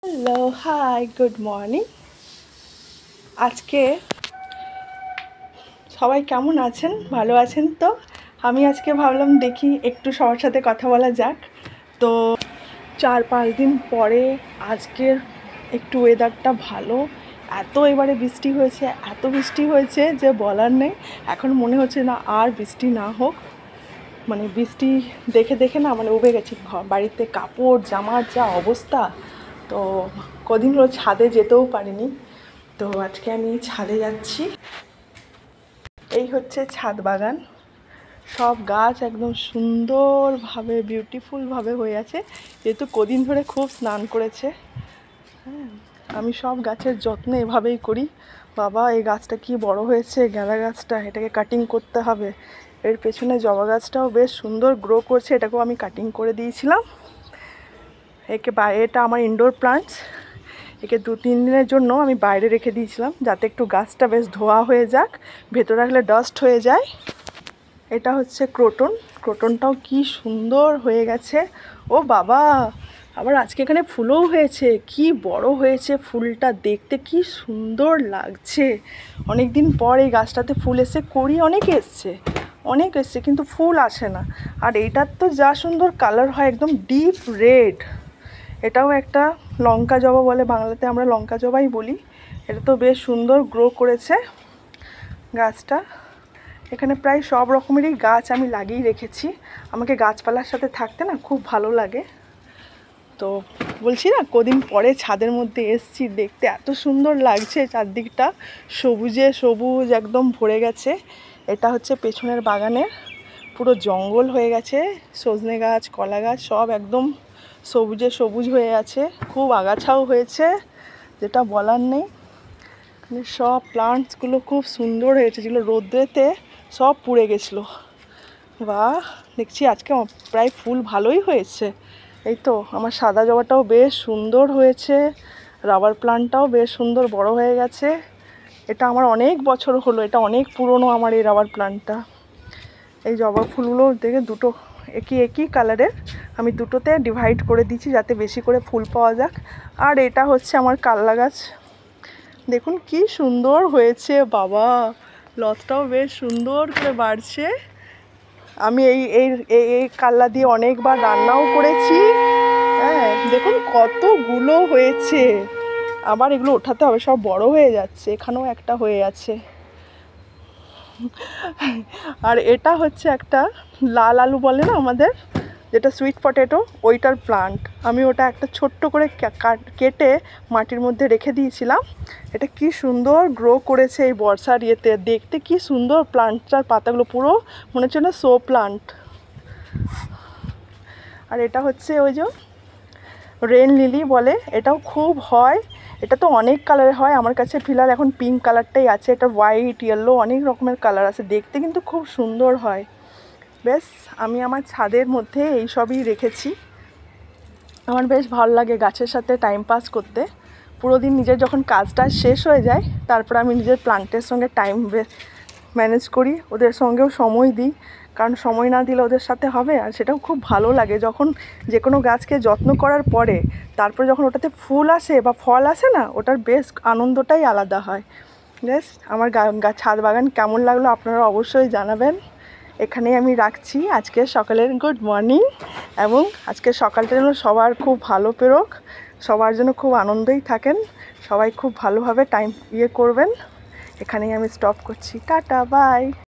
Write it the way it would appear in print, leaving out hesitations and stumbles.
Hello, high, good morning. আজকে সবাই কেমন আছেন? ভালো আছেন তো? আমি আজকে ভাবলাম দেখি একটু সবার সাথে কথা বলা যাক। তো 4-5 দিন পরে আজকের একটু ওয়েদারটা ভালো। এবারে বৃষ্টি হয়েছে, এত বৃষ্টি হয়েছে যে বলার নেই। এখন মনে হচ্ছে না আর বৃষ্টি না হোক। মানে বৃষ্টি দেখে দেখে না মানে উবে গেছি। বাড়িতে কাপড় জামার যা অবস্থা, তো কদিন হলো ছাদে যেতেও পারিনি। তো আজকে আমি ছাদে যাচ্ছি। এই হচ্ছে ছাদ বাগান, সব গাছ একদম সুন্দরভাবে বিউটিফুলভাবে হয়ে আছে, যেহেতু কদিন ধরে খুব স্নান করেছে। হ্যাঁ, আমি সব গাছের যত্ন এভাবেই করি। বাবা, এই গাছটা কি বড় হয়েছে, গাঁদা গাছটা, এটাকে কাটিং করতে হবে। এর পেছনে জবা গাছটাও বেশ সুন্দর গ্রো করছে, এটাকেও আমি কাটিং করে দিয়েছিলাম। এটা আমার ইনডোর প্লান্টস। একে 2-3 দিনের জন্য আমি বাইরে রেখে দিয়েছিলাম, যাতে একটু গাছটা বেশ ধোয়া হয়ে যাক, ভেতরে রাখলে ডাস্ট হয়ে যায়। এটা হচ্ছে ক্রোটনটাও কি সুন্দর হয়ে গেছে। ও বাবা, আবার আজকে এখানে ফুলও হয়েছে, কি বড় হয়েছে ফুলটা, দেখতে কি সুন্দর লাগছে। অনেক দিন পর এই গাছটাতে ফুল এসে, কড়ি অনেক এসছে কিন্তু ফুল আসে না। আর এইটার তো যা সুন্দর কালার হয়, একদম ডিপ রেড। এটাও একটা লঙ্কা জবা বলে, বাংলাতে আমরা লঙ্কা জবাই বলি। এটা তো বেশ সুন্দর গ্রো করেছে গাছটা। এখানে প্রায় সব রকমেরই গাছ আমি লাগিয়ে রেখেছি। আমাকে গাছপালার সাথে থাকতে না খুব ভালো লাগে। তো বলছি না, কদিন পরে ছাদের মধ্যে এসছি, দেখতে এত সুন্দর লাগছে, চারদিকটা সবুজে সবুজ একদম ভরে গেছে। এটা হচ্ছে পেছনের বাগানে পুরো জঙ্গল হয়ে গেছে, সজনে গাছ, কলা গাছ সব একদম সবুজে সবুজ হয়ে আছে, খুব আগাছাও হয়েছে, যেটা বলার নেই। সব প্লান্টসগুলো খুব সুন্দর হয়েছে, যেগুলো রোদ্রেতে সব পুড়ে গেছিলো। বাহ, দেখছি আজকে প্রায় ফুল ভালোই হয়েছে। এই তো আমার সাদা জবাটাও বেশ সুন্দর হয়েছে, রাবার প্লান্টটাও বেশ সুন্দর বড় হয়ে গেছে। এটা আমার অনেক বছর হলো, এটা অনেক পুরনো আমার এই রাবার প্লান্টটা। এই জবা ফুলগুলো দেখে দুটো একই কালারের, আমি দুটোতে ডিভাইড করে দিচ্ছি যাতে বেশি করে ফুল পাওয়া যাক। আর এটা হচ্ছে আমার কাল্লা গাছ, দেখুন কি সুন্দর হয়েছে বাবা, লতাটাও বেশ সুন্দর করে বাড়ছে। আমি এই এই এই কাল্লা দিয়ে অনেকবার রান্নাও করেছি। হ্যাঁ, দেখুন কতগুলো হয়েছে। আবার এগুলো ওঠাতে হবে, সব বড় হয়ে যাচ্ছে। এখানেও একটা হয়ে আছে। আর এটা হচ্ছে একটা লাল আলু বলে না আমাদের, যেটা সুইট পটেটো, ওইটার প্লান্ট। আমি ওটা একটা ছোট্ট করে কেটে মাটির মধ্যে রেখে দিয়েছিলাম। এটা কি সুন্দর গ্রো করেছে এই বর্ষার ইয়েতে, দেখতে কি সুন্দর প্লান্টটার পাতাগুলো, পুরো মনে হচ্ছে না শো প্লান্ট। আর এটা হচ্ছে ওই যে রেন লিলি বলে, এটাও খুব হয়। এটা তো অনেক কালারের হয়, আমার কাছে ফিলহাল এখন পিঙ্ক কালারটাই আছে। এটা হোয়াইট, ইয়েলো, অনেক রকমের কালার আছে, দেখতে কিন্তু খুব সুন্দর হয়। বেশ, আমি আমার ছাদের মধ্যে এই সবই রেখেছি। আমার বেশ ভালো লাগে গাছের সাথে টাইম পাস করতে। পুরো দিন নিজের যখন কাজটা শেষ হয়ে যায়, তারপর আমি নিজের প্লান্টের সঙ্গে টাইম ম্যানেজ করি, ওদের সঙ্গেও সময় দিই। কারণ সময় না দিলে ওদের সাথে হবে, আর সেটাও খুব ভালো লাগে যখন যে কোনো গাছকে যত্ন করার পরে তারপরে যখন ওটাতে ফুল আসে বা ফল আসে না, ওটার বেশ আনন্দটাই আলাদা হয়। বেশ, আমার ছাদ বাগান কেমন লাগলো আপনারা অবশ্যই জানাবেন। এখানেই আমি রাখছি আজকে সকালের গুড মর্নিং, এবং আজকের সকালটা যেন সবার খুব ভালো পেরোক, সবার জন্য খুব আনন্দই থাকেন, সবাই খুব ভালোভাবে টাইম করবেন। এখানেই আমি স্টপ করছি, টাটা, বাই।